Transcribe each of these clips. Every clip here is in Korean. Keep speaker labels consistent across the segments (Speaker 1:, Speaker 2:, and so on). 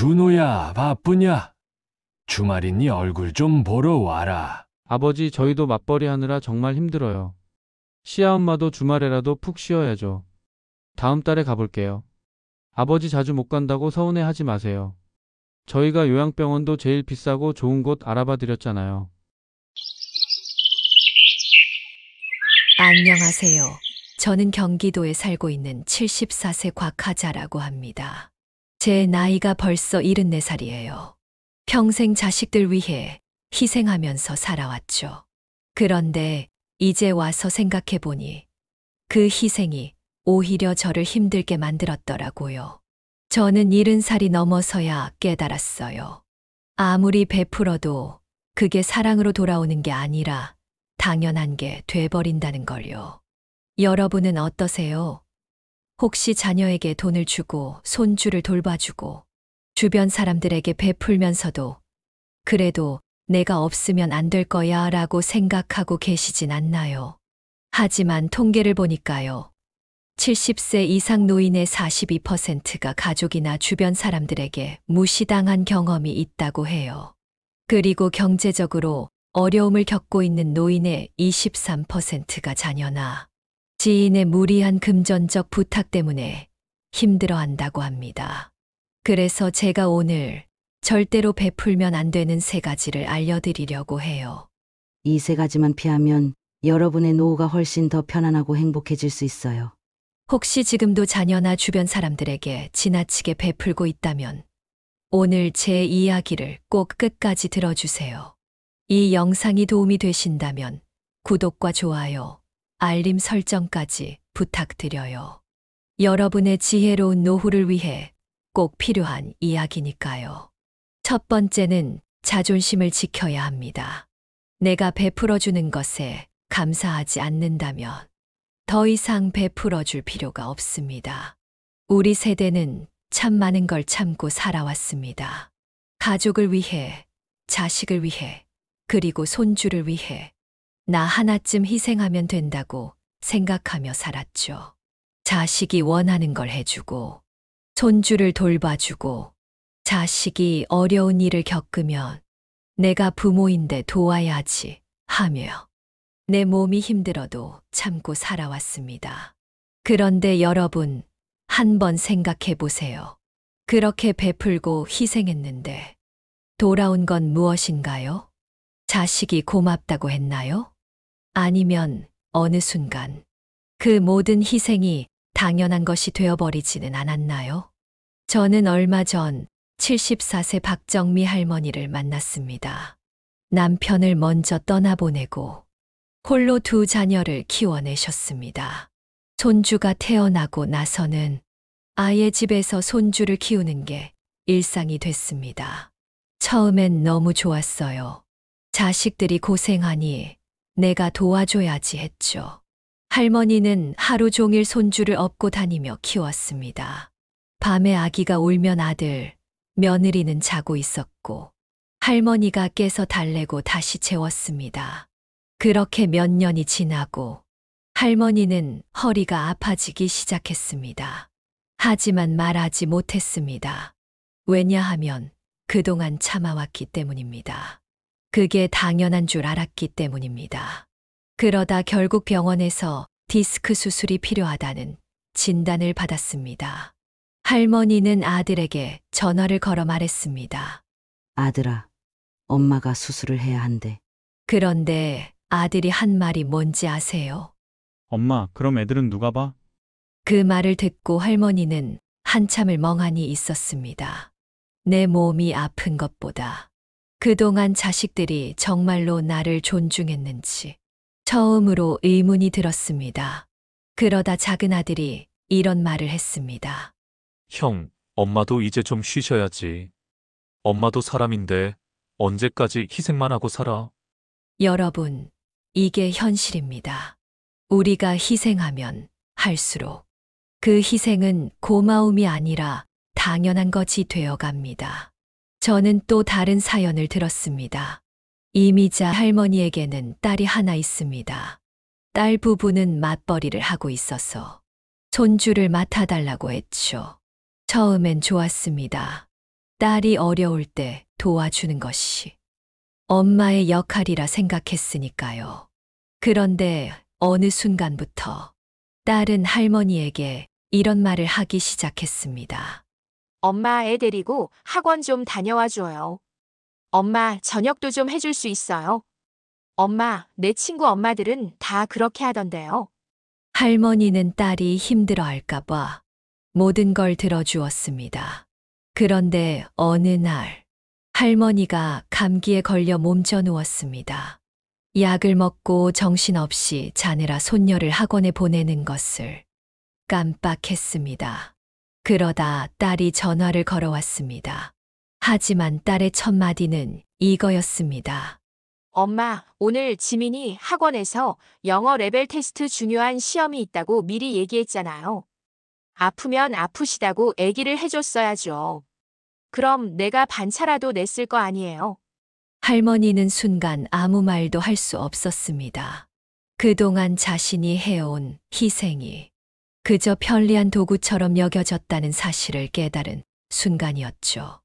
Speaker 1: 준호야, 바쁘냐? 주말이니 얼굴 좀 보러 와라.
Speaker 2: 아버지, 저희도 맞벌이 하느라 정말 힘들어요. 시아엄마도 주말에라도 푹 쉬어야죠. 다음 달에 가볼게요. 아버지 자주 못 간다고 서운해 하지 마세요. 저희가 요양병원도 제일 비싸고 좋은 곳 알아봐 드렸잖아요.
Speaker 3: 안녕하세요. 저는 경기도에 살고 있는 74세 곽하자라고 합니다. 제 나이가 벌써 74살이에요. 평생 자식들 위해 희생하면서 살아왔죠. 그런데 이제 와서 생각해 보니 그 희생이 오히려 저를 힘들게 만들었더라고요. 저는 70살이 넘어서야 깨달았어요. 아무리 베풀어도 그게 사랑으로 돌아오는 게 아니라 당연한 게 돼버린다는 걸요. 여러분은 어떠세요? 혹시 자녀에게 돈을 주고 손주를 돌봐주고 주변 사람들에게 베풀면서도 그래도 내가 없으면 안 될 거야 라고 생각하고 계시진 않나요? 하지만 통계를 보니까요. 70세 이상 노인의 42%가 가족이나 주변 사람들에게 무시당한 경험이 있다고 해요. 그리고 경제적으로 어려움을 겪고 있는 노인의 23%가 자녀나 지인의 무리한 금전적 부탁 때문에 힘들어한다고 합니다. 그래서 제가 오늘 절대로 베풀면 안 되는 3가지를 알려드리려고 해요.
Speaker 4: 이 3가지만 피하면 여러분의 노후가 훨씬 더 편안하고 행복해질 수 있어요.
Speaker 3: 혹시 지금도 자녀나 주변 사람들에게 지나치게 베풀고 있다면 오늘 제 이야기를 꼭 끝까지 들어주세요. 이 영상이 도움이 되신다면 구독과 좋아요, 알림 설정까지 부탁드려요. 여러분의 지혜로운 노후를 위해 꼭 필요한 이야기니까요. 첫 번째는 자존심을 지켜야 합니다. 내가 베풀어주는 것에 감사하지 않는다면 더 이상 베풀어줄 필요가 없습니다. 우리 세대는 참 많은 걸 참고 살아왔습니다. 가족을 위해, 자식을 위해, 그리고 손주를 위해 나 하나쯤 희생하면 된다고 생각하며 살았죠. 자식이 원하는 걸 해주고, 손주를 돌봐주고, 자식이 어려운 일을 겪으면 내가 부모인데 도와야지 하며 내 몸이 힘들어도 참고 살아왔습니다. 그런데 여러분, 한번 생각해 보세요. 그렇게 베풀고 희생했는데 돌아온 건 무엇인가요? 자식이 고맙다고 했나요? 아니면 어느 순간 그 모든 희생이 당연한 것이 되어버리지는 않았나요? 저는 얼마 전 74세 박정미 할머니를 만났습니다. 남편을 먼저 떠나보내고 홀로 2 자녀를 키워내셨습니다. 손주가 태어나고 나서는 아예 집에서 손주를 키우는 게 일상이 됐습니다. 처음엔 너무 좋았어요. 자식들이 고생하니 내가 도와줘야지 했죠. 할머니는 하루 종일 손주를 업고 다니며 키웠습니다. 밤에 아기가 울면 아들, 며느리는 자고 있었고 할머니가 깨서 달래고 다시 재웠습니다. 그렇게 몇 년이 지나고 할머니는 허리가 아파지기 시작했습니다. 하지만 말하지 못했습니다. 왜냐하면 그동안 참아왔기 때문입니다. 그게 당연한 줄 알았기 때문입니다. 그러다 결국 병원에서 디스크 수술이 필요하다는 진단을 받았습니다. 할머니는 아들에게 전화를 걸어 말했습니다.
Speaker 4: 아들아, 엄마가 수술을 해야 한대.
Speaker 3: 그런데 아들이 한 말이 뭔지 아세요?
Speaker 2: 엄마, 그럼 애들은 누가 봐?
Speaker 3: 그 말을 듣고 할머니는 한참을 멍하니 있었습니다. 내 몸이 아픈 것보다 그동안 자식들이 정말로 나를 존중했는지 처음으로 의문이 들었습니다. 그러다 작은 아들이 이런 말을 했습니다.
Speaker 5: 형, 엄마도 이제 좀 쉬셔야지. 엄마도 사람인데 언제까지 희생만 하고 살아?
Speaker 3: 여러분, 이게 현실입니다. 우리가 희생하면 할수록 그 희생은 고마움이 아니라 당연한 것이 되어갑니다. 저는 또 다른 사연을 들었습니다. 이미자 할머니에게는 딸이 하나 있습니다. 딸 부부는 맞벌이를 하고 있어서 손주를 맡아달라고 했죠. 처음엔 좋았습니다. 딸이 어려울 때 도와주는 것이 엄마의 역할이라 생각했으니까요. 그런데 어느 순간부터 딸은 할머니에게 이런 말을 하기 시작했습니다.
Speaker 6: 엄마 애 데리고 학원 좀 다녀와 줘요. 엄마 저녁도 좀 해줄 수 있어요. 엄마, 내 친구 엄마들은 다 그렇게 하던데요.
Speaker 3: 할머니는 딸이 힘들어 할까봐 모든 걸 들어주었습니다. 그런데 어느 날 할머니가 감기에 걸려 몸져 누웠습니다. 약을 먹고 정신없이 자느라 손녀를 학원에 보내는 것을 깜빡했습니다. 그러다 딸이 전화를 걸어왔습니다. 하지만 딸의 첫 마디는 이거였습니다.
Speaker 6: 엄마, 오늘 지민이 학원에서 영어 레벨 테스트 중요한 시험이 있다고 미리 얘기했잖아요. 아프면 아프시다고 얘기를 해줬어야죠. 그럼 내가 반차라도 냈을 거 아니에요.
Speaker 3: 할머니는 순간 아무 말도 할 수 없었습니다. 그동안 자신이 해온 희생이 그저 편리한 도구처럼 여겨졌다는 사실을 깨달은 순간이었죠.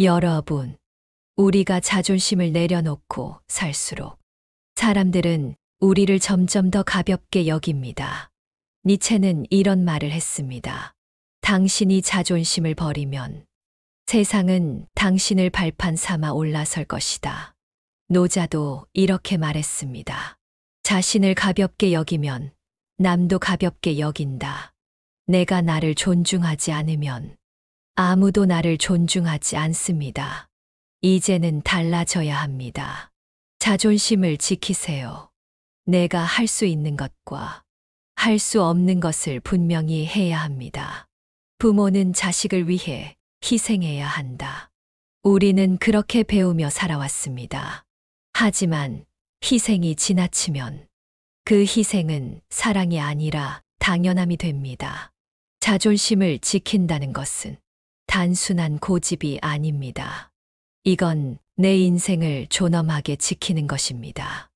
Speaker 3: 여러분, 우리가 자존심을 내려놓고 살수록 사람들은 우리를 점점 더 가볍게 여깁니다. 니체는 이런 말을 했습니다. 당신이 자존심을 버리면 세상은 당신을 발판 삼아 올라설 것이다. 노자도 이렇게 말했습니다. 자신을 가볍게 여기면 남도 가볍게 여긴다. 내가 나를 존중하지 않으면 아무도 나를 존중하지 않습니다. 이제는 달라져야 합니다. 자존심을 지키세요. 내가 할 수 있는 것과 할 수 없는 것을 분명히 해야 합니다. 부모는 자식을 위해 희생해야 한다. 우리는 그렇게 배우며 살아왔습니다. 하지만 희생이 지나치면 그 희생은 사랑이 아니라 당연함이 됩니다. 자존심을 지킨다는 것은 단순한 고집이 아닙니다. 이건 내 인생을 존엄하게 지키는 것입니다.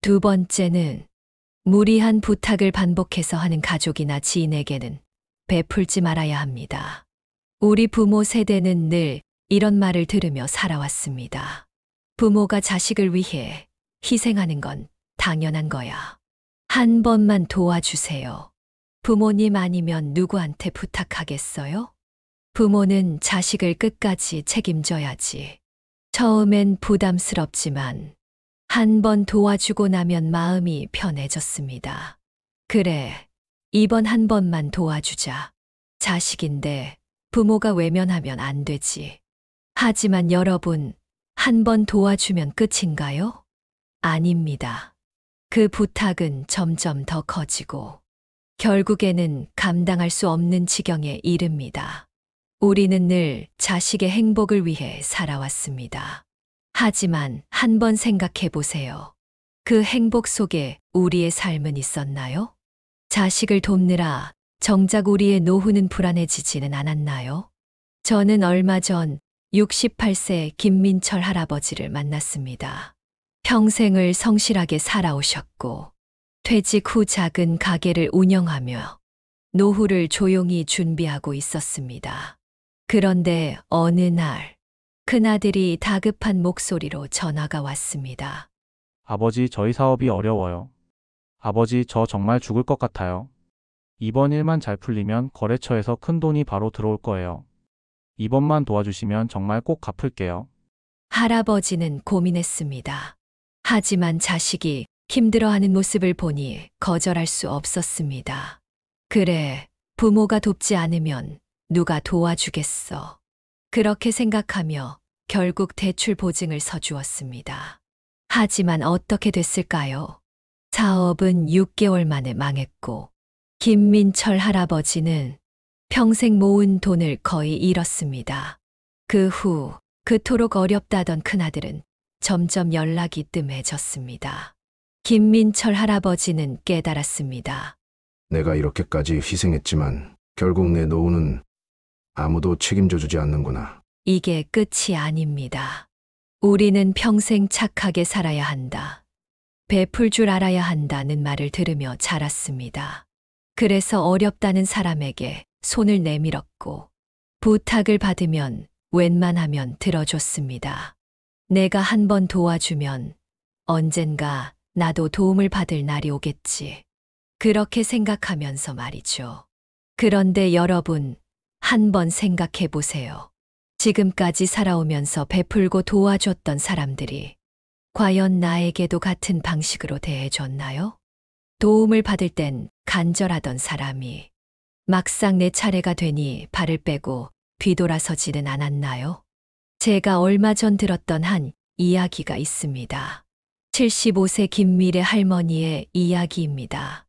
Speaker 3: 두 번째는 무리한 부탁을 반복해서 하는 가족이나 지인에게는 베풀지 말아야 합니다. 우리 부모 세대는 늘 이런 말을 들으며 살아왔습니다. 부모가 자식을 위해 희생하는 건 당연한 거야. 한 번만 도와주세요. 부모님 아니면 누구한테 부탁하겠어요? 부모는 자식을 끝까지 책임져야지. 처음엔 부담스럽지만 한 번 도와주고 나면 마음이 편해졌습니다. 그래, 이번 한 번만 도와주자. 자식인데 부모가 외면하면 안 되지. 하지만 여러분, 한 번 도와주면 끝인가요? 아닙니다. 그 부탁은 점점 더 커지고 결국에는 감당할 수 없는 지경에 이릅니다. 우리는 늘 자식의 행복을 위해 살아왔습니다. 하지만 한번 생각해 보세요. 그 행복 속에 우리의 삶은 있었나요? 자식을 돕느라 정작 우리의 노후는 불안해지지는 않았나요? 저는 얼마 전 68세 김민철 할아버지를 만났습니다. 평생을 성실하게 살아오셨고 퇴직 후 작은 가게를 운영하며 노후를 조용히 준비하고 있었습니다. 그런데 어느 날 큰아들이 다급한 목소리로 전화가 왔습니다.
Speaker 2: 아버지, 저희 사업이 어려워요. 아버지, 저 정말 죽을 것 같아요. 이번 일만 잘 풀리면 거래처에서 큰 돈이 바로 들어올 거예요. 이번만 도와주시면 정말 꼭 갚을게요.
Speaker 3: 할아버지는 고민했습니다. 하지만 자식이 힘들어하는 모습을 보니 거절할 수 없었습니다. 그래, 부모가 돕지 않으면 누가 도와주겠어. 그렇게 생각하며 결국 대출 보증을 서주었습니다. 하지만 어떻게 됐을까요? 사업은 6개월 만에 망했고 김민철 할아버지는 평생 모은 돈을 거의 잃었습니다. 그 후 그토록 어렵다던 큰아들은 점점 연락이 뜸해졌습니다. 김민철 할아버지는 깨달았습니다.
Speaker 7: 내가 이렇게까지 희생했지만 결국 내 노후는 아무도 책임져 주지 않는구나.
Speaker 3: 이게 끝이 아닙니다. 우리는 평생 착하게 살아야 한다. 베풀 줄 알아야 한다는 말을 들으며 자랐습니다. 그래서 어렵다는 사람에게 손을 내밀었고 부탁을 받으면 웬만하면 들어줬습니다. 내가 한 번 도와주면 언젠가 나도 도움을 받을 날이 오겠지. 그렇게 생각하면서 말이죠. 그런데 여러분, 한번 생각해 보세요. 지금까지 살아오면서 베풀고 도와줬던 사람들이 과연 나에게도 같은 방식으로 대해줬나요? 도움을 받을 땐 간절하던 사람이 막상 내 차례가 되니 발을 빼고 뒤돌아서지는 않았나요? 제가 얼마 전 들었던 한 이야기가 있습니다. 75세 김미래 할머니의 이야기입니다.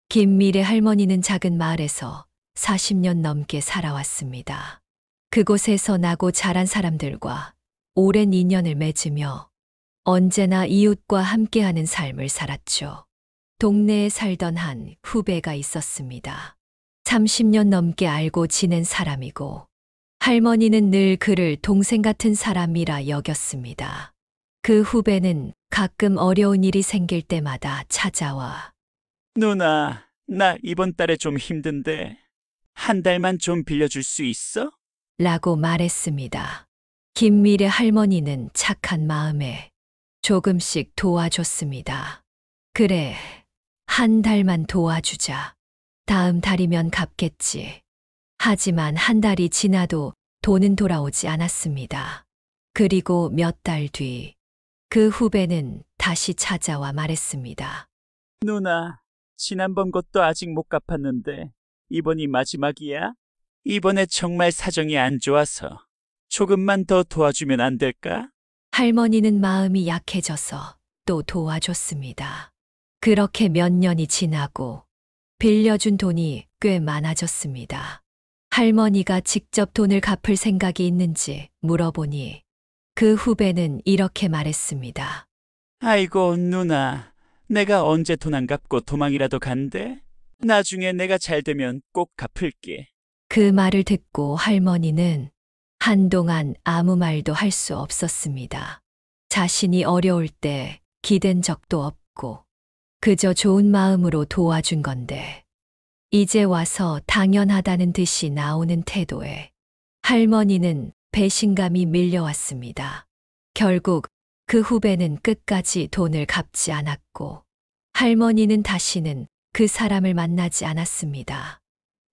Speaker 3: 김미래 할머니는 작은 마을에서 40년 넘게 살아왔습니다. 그곳에서 나고 자란 사람들과 오랜 인연을 맺으며 언제나 이웃과 함께하는 삶을 살았죠. 동네에 살던 한 후배가 있었습니다. 30년 넘게 알고 지낸 사람이고 할머니는 늘 그를 동생 같은 사람이라 여겼습니다. 그 후배는 가끔 어려운 일이 생길 때마다 찾아와
Speaker 8: 누나, 나 이번 달에 좀 힘든데 한 달만 좀 빌려줄 수 있어?
Speaker 3: 라고 말했습니다. 김미래 할머니는 착한 마음에 조금씩 도와줬습니다. 그래, 한 달만 도와주자. 다음 달이면 갚겠지. 하지만 한 달이 지나도 돈은 돌아오지 않았습니다. 그리고 몇 달 뒤, 그 후배는 다시 찾아와 말했습니다.
Speaker 8: 누나, 지난번 것도 아직 못 갚았는데 이번이 마지막이야? 이번에 정말 사정이 안 좋아서 조금만 더 도와주면 안 될까?
Speaker 3: 할머니는 마음이 약해져서 또 도와줬습니다. 그렇게 몇 년이 지나고 빌려준 돈이 꽤 많아졌습니다. 할머니가 직접 돈을 갚을 생각이 있는지 물어보니 그 후배는 이렇게 말했습니다.
Speaker 8: 아이고, 누나, 내가 언제 돈 안 갚고 도망이라도 간대? 나중에 내가 잘 되면 꼭 갚을게.
Speaker 3: 그 말을 듣고 할머니는 한동안 아무 말도 할 수 없었습니다. 자신이 어려울 때 기댄 적도 없고 그저 좋은 마음으로 도와준 건데 이제 와서 당연하다는 듯이 나오는 태도에 할머니는 배신감이 밀려왔습니다. 결국 그 후배는 끝까지 돈을 갚지 않았고 할머니는 다시는 그 사람을 만나지 않았습니다.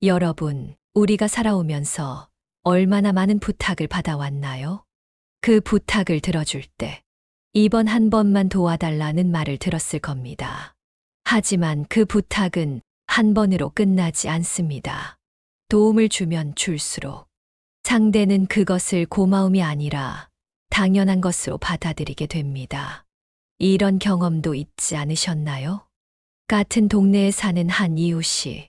Speaker 3: 여러분, 우리가 살아오면서 얼마나 많은 부탁을 받아왔나요? 그 부탁을 들어줄 때 이번 한 번만 도와달라는 말을 들었을 겁니다. 하지만 그 부탁은 한 번으로 끝나지 않습니다. 도움을 주면 줄수록 상대는 그것을 고마움이 아니라 당연한 것으로 받아들이게 됩니다. 이런 경험도 있지 않으셨나요? 같은 동네에 사는 한 이웃이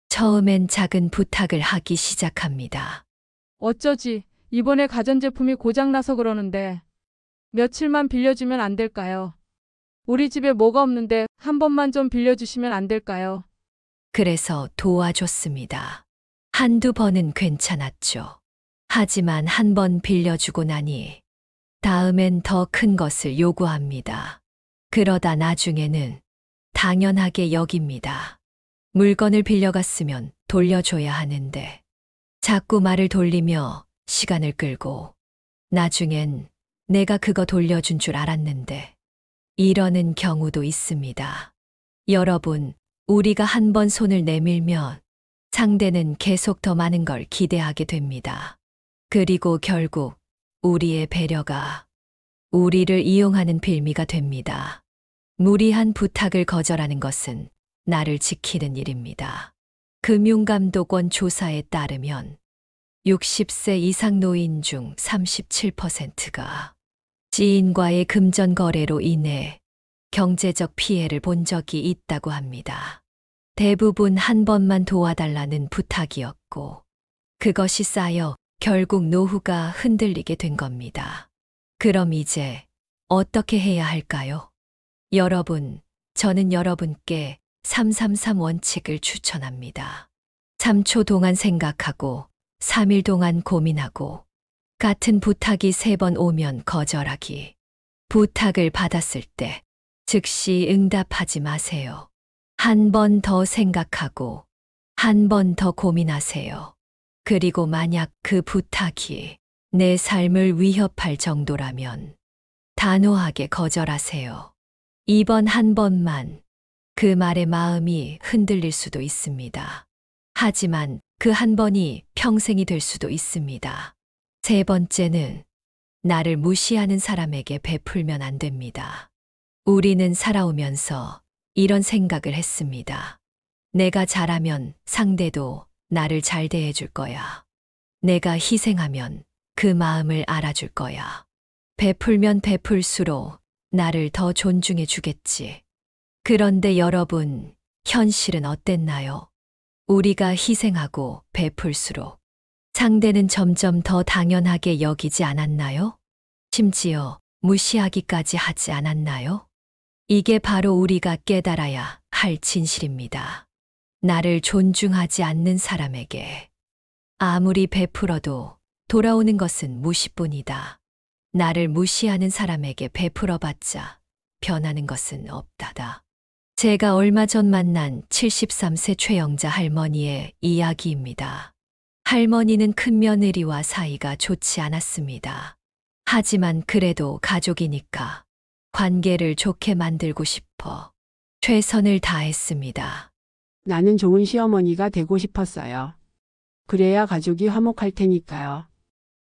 Speaker 3: 처음엔 작은 부탁을 하기 시작합니다.
Speaker 9: 어쩌지, 이번에 가전제품이 고장나서 그러는데 며칠만 빌려주면 안 될까요? 우리 집에 뭐가 없는데 한 번만 좀 빌려주시면 안 될까요?
Speaker 3: 그래서 도와줬습니다. 한두 번은 괜찮았죠. 하지만 한 번 빌려주고 나니 다음엔 더 큰 것을 요구합니다. 그러다 나중에는 당연하게 여깁니다. 물건을 빌려갔으면 돌려줘야 하는데 자꾸 말을 돌리며 시간을 끌고 나중엔 내가 그거 돌려준 줄 알았는데 이러는 경우도 있습니다. 여러분, 우리가 한 번 손을 내밀면 상대는 계속 더 많은 걸 기대하게 됩니다. 그리고 결국 우리의 배려가 우리를 이용하는 빌미가 됩니다. 무리한 부탁을 거절하는 것은 나를 지키는 일입니다. 금융감독원 조사에 따르면 60세 이상 노인 중 37%가 지인과의 금전 거래로 인해 경제적 피해를 본 적이 있다고 합니다. 대부분 한 번만 도와달라는 부탁이었고 그것이 쌓여 결국 노후가 흔들리게 된 겁니다. 그럼 이제 어떻게 해야 할까요? 여러분, 저는 여러분께 333 원칙을 추천합니다. 3초 동안 생각하고 3일 동안 고민하고 같은 부탁이 3번 오면 거절하기. 부탁을 받았을 때 즉시 응답하지 마세요. 한 번 더 생각하고 한 번 더 고민하세요. 그리고 만약 그 부탁이 내 삶을 위협할 정도라면 단호하게 거절하세요. 이번 한 번만 그 말에 마음이 흔들릴 수도 있습니다. 하지만 그 한 번이 평생이 될 수도 있습니다. 세 번째는 나를 무시하는 사람에게 베풀면 안 됩니다. 우리는 살아오면서 이런 생각을 했습니다. 내가 잘하면 상대도 나를 잘 대해줄 거야. 내가 희생하면 그 마음을 알아줄 거야. 베풀면 베풀수록 나를 더 존중해 주겠지. 그런데 여러분, 현실은 어땠나요? 우리가 희생하고 베풀수록 상대는 점점 더 당연하게 여기지 않았나요? 심지어 무시하기까지 하지 않았나요? 이게 바로 우리가 깨달아야 할 진실입니다. 나를 존중하지 않는 사람에게 아무리 베풀어도 돌아오는 것은 무시뿐이다. 나를 무시하는 사람에게 베풀어봤자 변하는 것은 없다다. 제가 얼마 전 만난 73세 최영자 할머니의 이야기입니다. 할머니는 큰며느리와 사이가 좋지 않았습니다. 하지만 그래도 가족이니까 관계를 좋게 만들고 싶어 최선을 다했습니다.
Speaker 10: 나는 좋은 시어머니가 되고 싶었어요. 그래야 가족이 화목할 테니까요.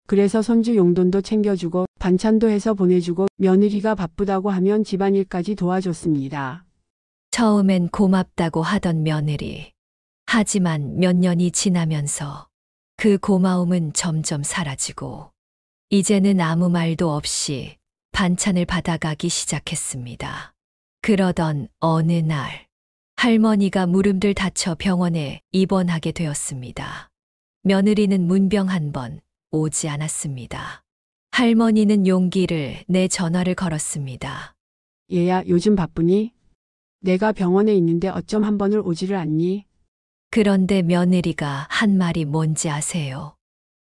Speaker 10: 그래서 손주 용돈도 챙겨주고 반찬도 해서 보내주고 며느리가 바쁘다고 하면 집안일까지 도와줬습니다.
Speaker 3: 처음엔 고맙다고 하던 며느리. 하지만 몇 년이 지나면서 그 고마움은 점점 사라지고 이제는 아무 말도 없이 반찬을 받아가기 시작했습니다. 그러던 어느 날 할머니가 무릎을 다쳐 병원에 입원하게 되었습니다. 며느리는 문병 한 번 오지 않았습니다. 할머니는 용기를 내 전화를 걸었습니다.
Speaker 10: 얘야, 요즘 바쁘니? 내가 병원에 있는데 어쩜 한 번을 오지를 않니?
Speaker 3: 그런데 며느리가 한 말이 뭔지 아세요?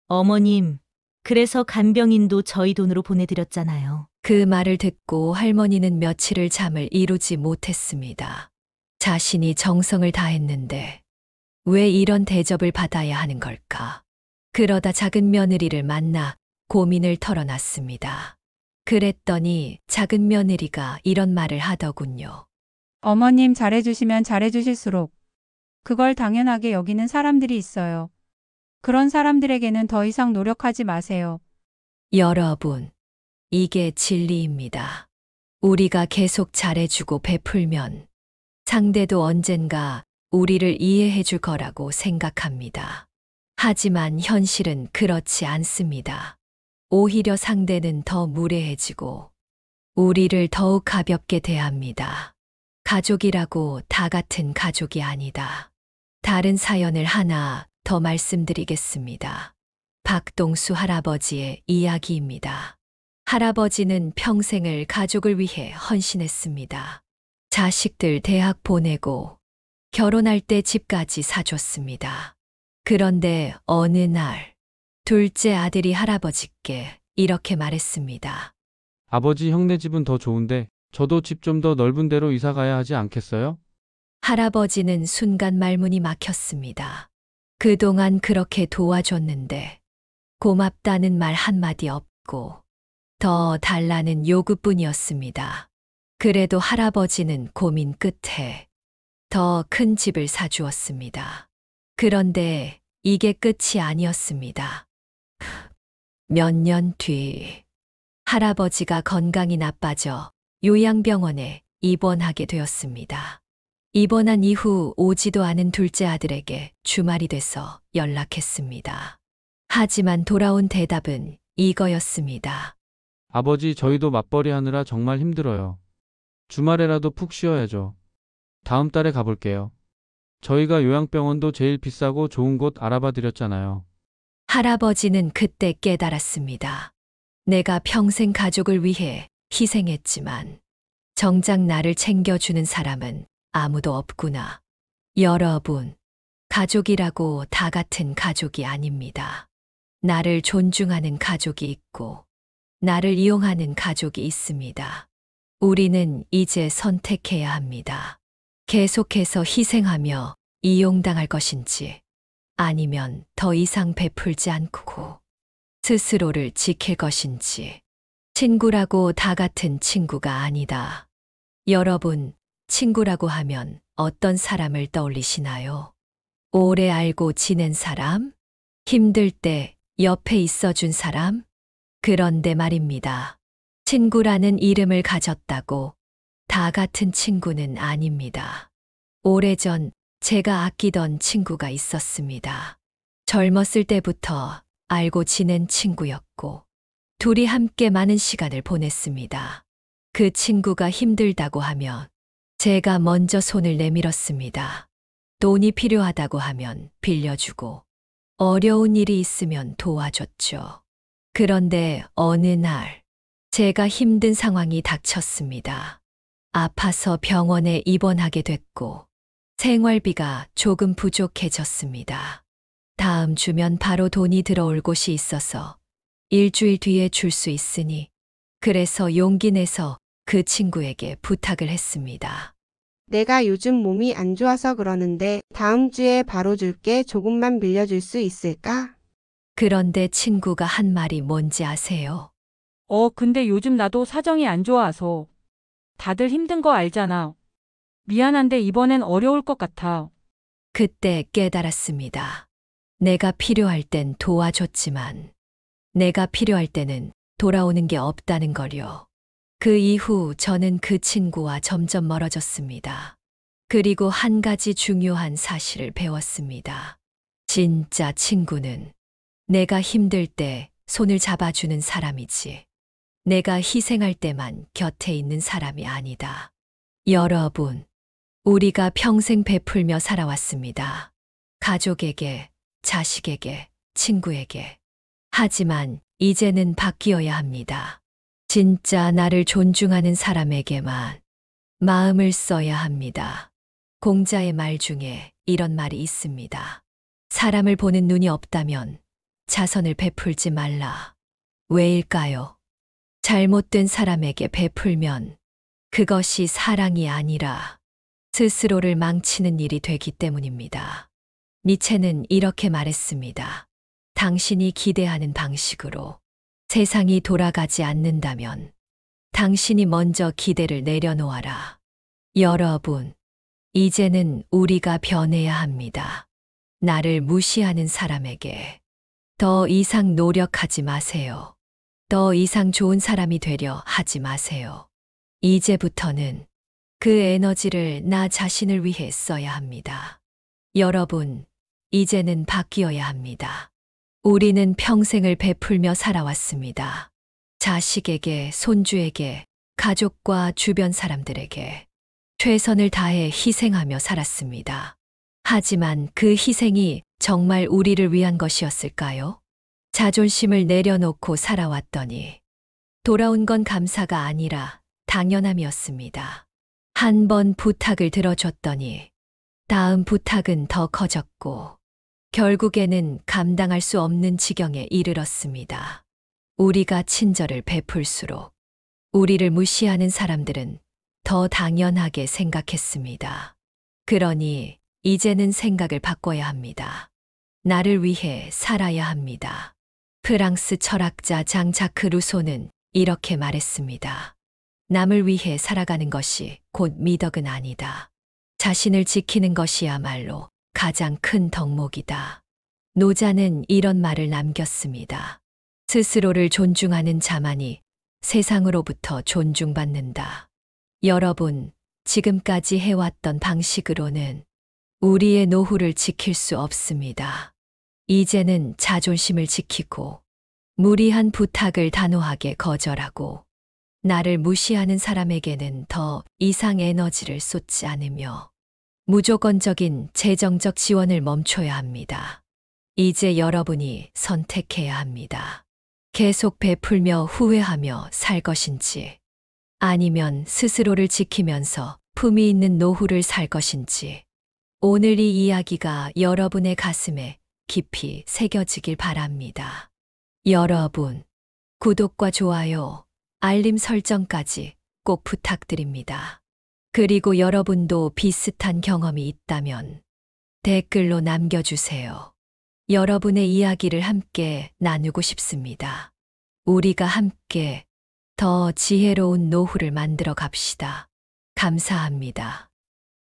Speaker 11: 어머님, 그래서 간병인도 저희 돈으로 보내드렸잖아요.
Speaker 3: 그 말을 듣고 할머니는 며칠을 잠을 이루지 못했습니다. 자신이 정성을 다했는데 왜 이런 대접을 받아야 하는 걸까? 그러다 작은 며느리를 만나 고민을 털어놨습니다. 그랬더니 작은 며느리가 이런 말을 하더군요.
Speaker 12: 어머님 잘해주시면 잘해주실수록 그걸 당연하게 여기는 사람들이 있어요. 그런 사람들에게는 더 이상 노력하지 마세요.
Speaker 3: 여러분, 이게 진리입니다. 우리가 계속 잘해주고 베풀면 상대도 언젠가 우리를 이해해 줄 거라고 생각합니다. 하지만 현실은 그렇지 않습니다. 오히려 상대는 더 무례해지고 우리를 더욱 가볍게 대합니다. 가족이라고 다 같은 가족이 아니다. 다른 사연을 하나 더 말씀드리겠습니다. 박동수 할아버지의 이야기입니다. 할아버지는 평생을 가족을 위해 헌신했습니다. 자식들 대학 보내고 결혼할 때 집까지 사줬습니다. 그런데 어느 날 둘째 아들이 할아버지께 이렇게 말했습니다.
Speaker 2: 아버지, 형네 집은 더 좋은데 저도 집 좀 더 넓은 데로 이사 가야 하지 않겠어요?
Speaker 3: 할아버지는 순간 말문이 막혔습니다. 그동안 그렇게 도와줬는데 고맙다는 말 한마디 없고 더 달라는 요구뿐이었습니다. 그래도 할아버지는 고민 끝에 더 큰 집을 사주었습니다. 그런데 이게 끝이 아니었습니다. 몇 년 뒤 할아버지가 건강이 나빠져 요양병원에 입원하게 되었습니다. 입원한 이후 오지도 않은 둘째 아들에게 주말이 돼서 연락했습니다. 하지만 돌아온 대답은 이거였습니다.
Speaker 2: 아버지, 저희도 맞벌이 하느라 정말 힘들어요. 주말에라도 푹 쉬어야죠. 다음 달에 가볼게요. 저희가 요양병원도 제일 비싸고 좋은 곳 알아봐 드렸잖아요.
Speaker 3: 할아버지는 그때 깨달았습니다. 내가 평생 가족을 위해 희생했지만 정작 나를 챙겨주는 사람은 아무도 없구나. 여러분, 가족이라고 다 같은 가족이 아닙니다. 나를 존중하는 가족이 있고 나를 이용하는 가족이 있습니다. 우리는 이제 선택해야 합니다. 계속해서 희생하며 이용당할 것인지 아니면 더 이상 베풀지 않고 스스로를 지킬 것인지. 친구라고 다 같은 친구가 아니다. 여러분, 친구라고 하면 어떤 사람을 떠올리시나요? 오래 알고 지낸 사람? 힘들 때 옆에 있어준 사람? 그런데 말입니다. 친구라는 이름을 가졌다고 다 같은 친구는 아닙니다. 오래전 제가 아끼던 친구가 있었습니다. 젊었을 때부터 알고 지낸 친구였고, 둘이 함께 많은 시간을 보냈습니다. 그 친구가 힘들다고 하면 제가 먼저 손을 내밀었습니다. 돈이 필요하다고 하면 빌려주고, 어려운 일이 있으면 도와줬죠. 그런데 어느 날 제가 힘든 상황이 닥쳤습니다. 아파서 병원에 입원하게 됐고 생활비가 조금 부족해졌습니다. 다음 주면 바로 돈이 들어올 곳이 있어서 일주일 뒤에 줄 수 있으니, 그래서 용기 내서 그 친구에게 부탁을 했습니다.
Speaker 13: 내가 요즘 몸이 안 좋아서 그러는데 다음 주에 바로 줄게. 조금만 빌려줄 수 있을까?
Speaker 3: 그런데 친구가 한 말이 뭔지 아세요?
Speaker 9: 근데 요즘 나도 사정이 안 좋아서. 다들 힘든 거 알잖아. 미안한데 이번엔 어려울 것 같아.
Speaker 3: 그때 깨달았습니다. 내가 필요할 땐 도와줬지만 내가 필요할 때는 돌아오는 게 없다는 걸요. 그 이후 저는 그 친구와 점점 멀어졌습니다. 그리고 한 가지 중요한 사실을 배웠습니다. 진짜 친구는 내가 힘들 때 손을 잡아주는 사람이지, 내가 희생할 때만 곁에 있는 사람이 아니다. 여러분, 우리가 평생 베풀며 살아왔습니다. 가족에게, 자식에게, 친구에게. 하지만 이제는 바뀌어야 합니다. 진짜 나를 존중하는 사람에게만 마음을 써야 합니다. 공자의 말 중에 이런 말이 있습니다. 사람을 보는 눈이 없다면 자선을 베풀지 말라. 왜일까요? 잘못된 사람에게 베풀면 그것이 사랑이 아니라 스스로를 망치는 일이 되기 때문입니다. 니체는 이렇게 말했습니다. 당신이 기대하는 방식으로 세상이 돌아가지 않는다면 당신이 먼저 기대를 내려놓아라. 여러분, 이제는 우리가 변해야 합니다. 나를 무시하는 사람에게 더 이상 노력하지 마세요. 더 이상 좋은 사람이 되려 하지 마세요. 이제부터는 그 에너지를 나 자신을 위해 써야 합니다. 여러분, 이제는 바뀌어야 합니다. 우리는 평생을 베풀며 살아왔습니다. 자식에게, 손주에게, 가족과 주변 사람들에게 최선을 다해 희생하며 살았습니다. 하지만 그 희생이 정말 우리를 위한 것이었을까요? 자존심을 내려놓고 살아왔더니 돌아온 건 감사가 아니라 당연함이었습니다. 한 번 부탁을 들어줬더니 다음 부탁은 더 커졌고 결국에는 감당할 수 없는 지경에 이르렀습니다. 우리가 친절을 베풀수록 우리를 무시하는 사람들은 더 당연하게 생각했습니다. 그러니 이제는 생각을 바꿔야 합니다. 나를 위해 살아야 합니다. 프랑스 철학자 장 자크 루소는 이렇게 말했습니다. 남을 위해 살아가는 것이 곧 미덕은 아니다. 자신을 지키는 것이야말로 가장 큰 덕목이다. 노자는 이런 말을 남겼습니다. 스스로를 존중하는 자만이 세상으로부터 존중받는다. 여러분, 지금까지 해왔던 방식으로는 우리의 노후를 지킬 수 없습니다. 이제는 자존심을 지키고 무리한 부탁을 단호하게 거절하고 나를 무시하는 사람에게는 더 이상 에너지를 쏟지 않으며 무조건적인 재정적 지원을 멈춰야 합니다. 이제 여러분이 선택해야 합니다. 계속 베풀며 후회하며 살 것인지, 아니면 스스로를 지키면서 품위 있는 노후를 살 것인지, 오늘 이 이야기가 여러분의 가슴에 깊이 새겨지길 바랍니다. 여러분, 구독과 좋아요, 알림 설정까지 꼭 부탁드립니다. 그리고 여러분도 비슷한 경험이 있다면 댓글로 남겨주세요. 여러분의 이야기를 함께 나누고 싶습니다. 우리가 함께 더 지혜로운 노후를 만들어 갑시다. 감사합니다.